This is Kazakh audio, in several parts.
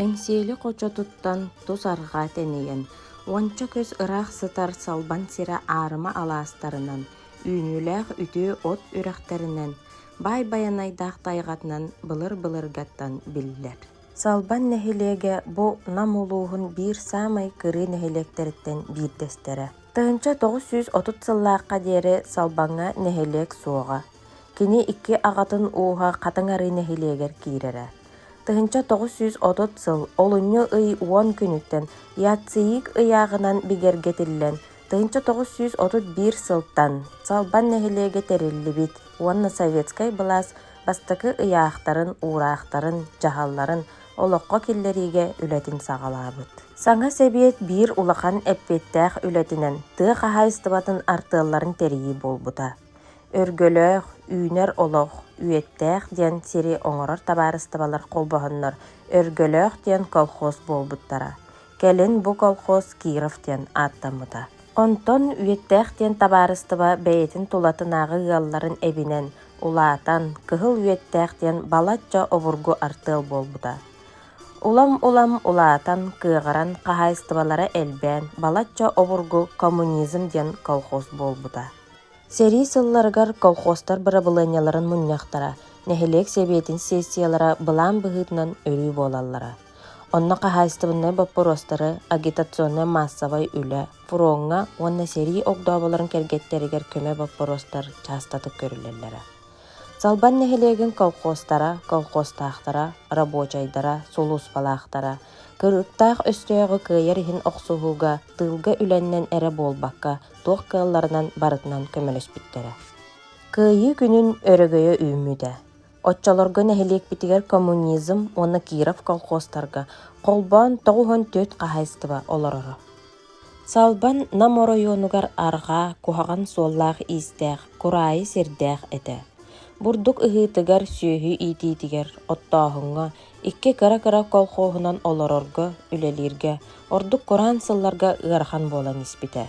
Эңсиэли қочотуттан тус арға тенейен, уанча көз ырақ сытар салбан сире арыма аластарынан, үйнүләқ үтүү от үрәхтерінен, бай-баянайдақ тайғатынан былыр-былыргаттан биллер. Салбан нәхилеге бу намулуғын бир самай кыры нәхилектеріттен бирдестере. Тыгынча 930 сыллаққа дері салбанға нәхилек суға. Кини 2 ағатын уға қатыңары нәхилегер кирере. Тыгынча 930 сыл олуньо ый 10 күнүттен ятсыйык ыяғынан бигергетиллен. Тыгынча 931 сылтан салбан нәхилеге терилли бит. Уанна советскай былас бастакы ыяақтарын, урақтарын, жахалларын олоққа келлериге үлетин сағалабыт. Саңа себет бир улахан эппеттәқ үлетинен тыға қағайыстыбатын артыларын терии болбута. Өргөлөөх, үйнер олоқ, үйеттәқ ден сири оңорор табарыстыбалар қолбағыннар өргөлөөх ден колхоз болбуттара. Келін бу колхоз Киров ден аттамыта. Онтон үйеттәқ ден табарыстыба бәйетін тулатын ағы ғалларын эбинен улаатан кыһыл үйеттәқ ден балатча обургу артыл болбута. Улам улаатан кыыгаран қағайыстыбалара элбән балатча обургу коммунизм ден колхоз болбута. Сери сылларгар колхозтар бырабылыняларын мунняқтара, нәхилек себетін сессиялара былан бұғытынан өрүй болаллара. Онна қағайыстыбынны баппоростары агитационны массавай үлі, фуронға онна сери оғдабаларын кергеттерігер көмі баппоростар частатып көрілелері. Салбан нәхилеген колхозтара, колхозтақтара, рабочайдара, солус балақтара, кырыктақ өстөйігі кыйарихин оқсуғуға, тылға үленнен әрі болбаққа, тоқ кылларынан барытынан көмелес біттері. Кыйы күнін өрігөйі үймүді. Отчаларға нәхилек бітігер коммунизм, оны Киров колхозтарға, қолбан 94 қағайыстыба оларары. Салбан наморо йонугар арға, кухаған соллақ истәқ, курайы сердәқ әті. Бурдук ыһыытыгар сүйөһү иитиитигер оттооһуҥҥа икки кыра-кыра колхоһунан олорорго үлэлииргэ ордук кораан сылларга ыарахан буолан испите.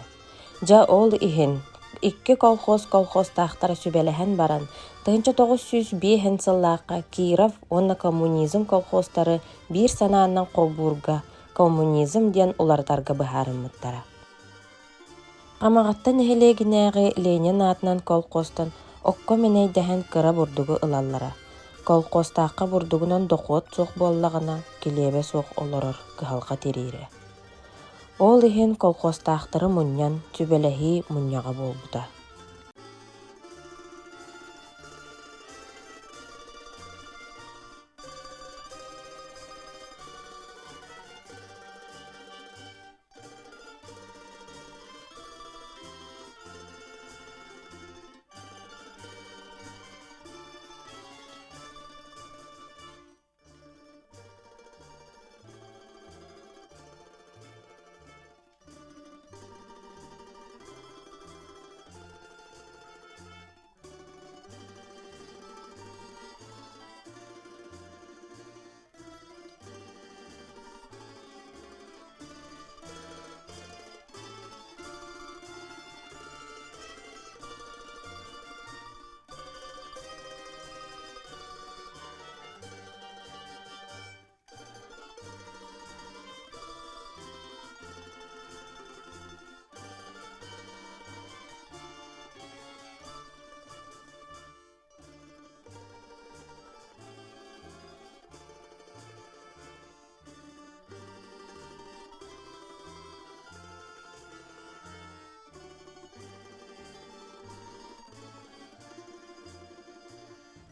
Дьа ол иһин икки колхозтаахтара сүбэлэһэн баран тыһынча 905 сыллаакка Киров уонна коммунизм колхозтары биир санааннан колбуурга коммунизм диэн улартарга быһаарыммыттара. Камагаттан нәһилээгинээҕи Ленин аатынан колхозтан окко меней дэһэн кыра бурдугу ылаллара. Колхозтааққа бурдугунан дохуот суох боллагана килиэбэ суох олорор кыһалға териире. Ол иһин колхозтаахтары муньян түбэлэһии муньяҕа буолбута.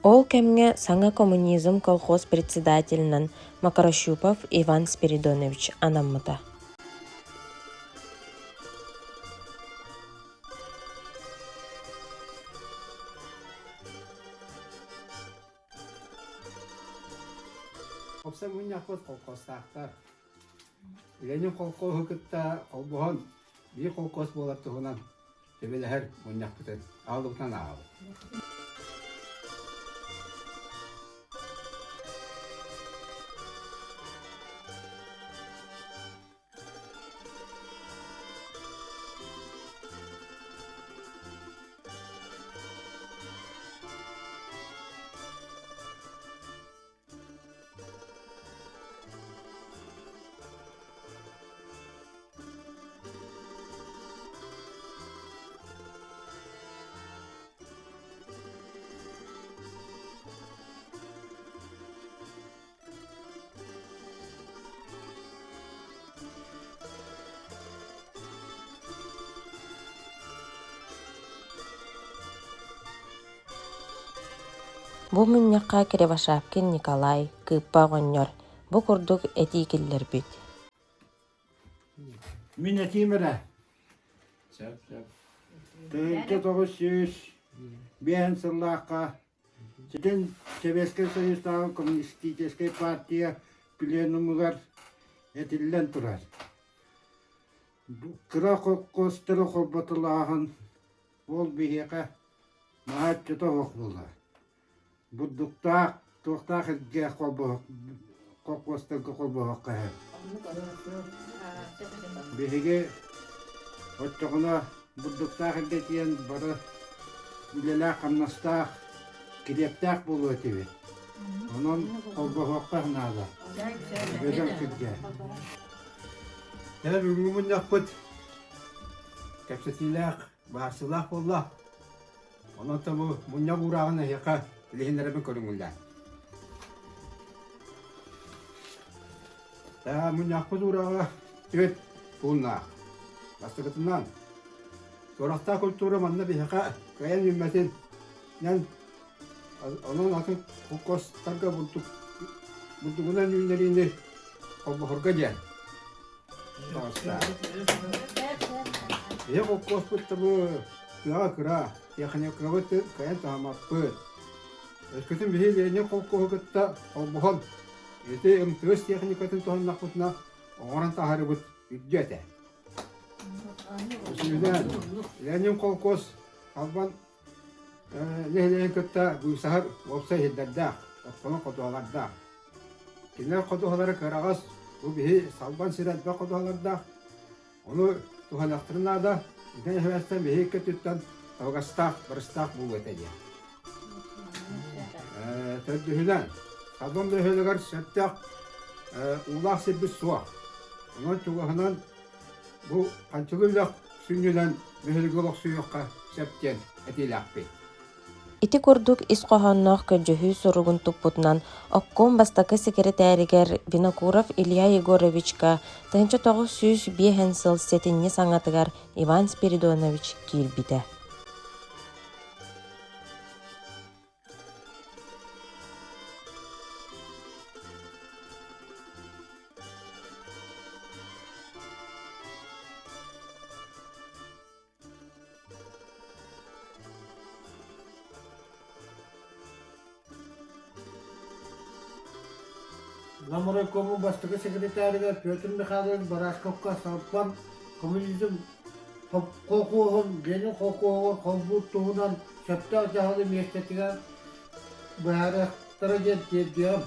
Ол кемге саңа коммунизм колхоз председателінен Макарощупов Иван Спиридонович анаммыта. Опса муньяхпыт колхозтаахтар. Ленин колхозу кытта колбоһон бии колхоз болар туһунан төбелэһэр муньяхпытын аалыбытан аабы. Бу муннякка Кривошапкин Николай кыыппа оҕонньор. Бу курдук этиикиллер бүт. Мин этимере. Тыынча 905 сыллааққа Сетен Советский Союздағы Коммунистическая партия пленумулар этиллен турар. Кыра костыры холбатылағын ол бейеқа маат жата оқылы. Буддуқтақ, тоқтақ әдге қолбостығы қолбоққа әр. Бейеге оттығына буддуқтақ әдге тиен бары үлелі қамнастақ киректақ болу өтебе. Onun kolbahokka nada. Gözüm kıdge. Ya bugün yapıt. Kapsatilah, bahsılah ollah. Onun tabu munya burağına yaka lehinlere ben körümüller. Ya munya yapıt urağa evet bunlar. Bastıkıtından. Sorakta kulturu manna bir yaka kayan yümmetin. Yani onun atın kokos targa bulduğundan ünlerini kolbahorga gel. Ya kokos bu kıra yakın kıravatı kayan tamamı. Eskiden bir yeni kolkohukta kolbahon. Ete emtüs yakın katın tohum nakutna oran taharı bu ücrete. Şimdi yeni kolkos alban lehleyen kıtta bu sahar olsa hidderde, kapının koduhalarda. Kimler koduhaları kırağız, bu bir salban siretme koduhalarda. Onu tuhalaktırına da, bir tane hevesten bir heyket tutan, tavgastak, barıstak bu ötece. Terdühüden, salban lehleler settak, uğlaq sebis suak. Onun tuğahından bu kançılıyla sünnüden mühülgülük suyukka septen etilakbi. Ити курдук ис қоһонноох көдьөһүү суругун туппутунан оккон бастакы секретаригер Винокуров Илья Егоровичка тыынча 905 сыл сетинни саҥатыгар Иван Спиридонович киирбите. Наморокому бастығы секретарыға Петр Михайлович Барашковқа салпан коммунизм қолқуығын, генің қолқуығын қолбуттуғынан шаптақ жағылы мектетіге бағарақтары деддем.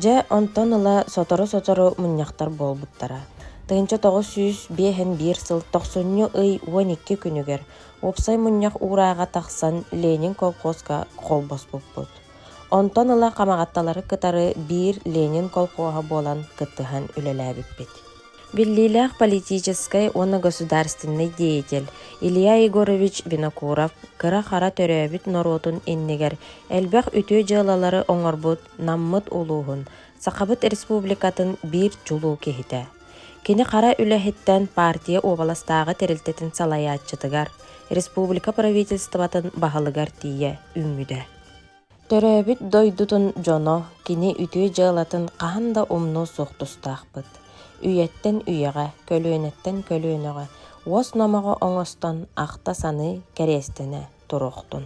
Же онтон ыла сотору муньяхтар болбуттара. Тыынча 905 сыл 90 ый 12 күнүгер опсай муньях урааға тахсан Ленин колхозга колбос буппут. Онтон ыла камагатталары кытары бир Ленин колхозга болан кыттыхан үлеләбиппит. Биллилях политической он государственный деятель Илья Егорович Винокуров кыра хара төрөбүт норотун иннигер элбэх үтүү жылалары оңорбут наммыт улуухун Сахабыт республикатын бир жулуу кехите. Кини хара үлэхиттен партия обаластағы терилтетін салаятчытыгар, республика правительстватын бахалыгар тие үңүдө. Төрөбүт дойдутун жоно кини үтүү жылатын қағында умну соқтустақпыт. Үйеттен үйеға, көлөнеттен көлөнөға, ос номаға оңостон ақта саны кәрестене туруқтун.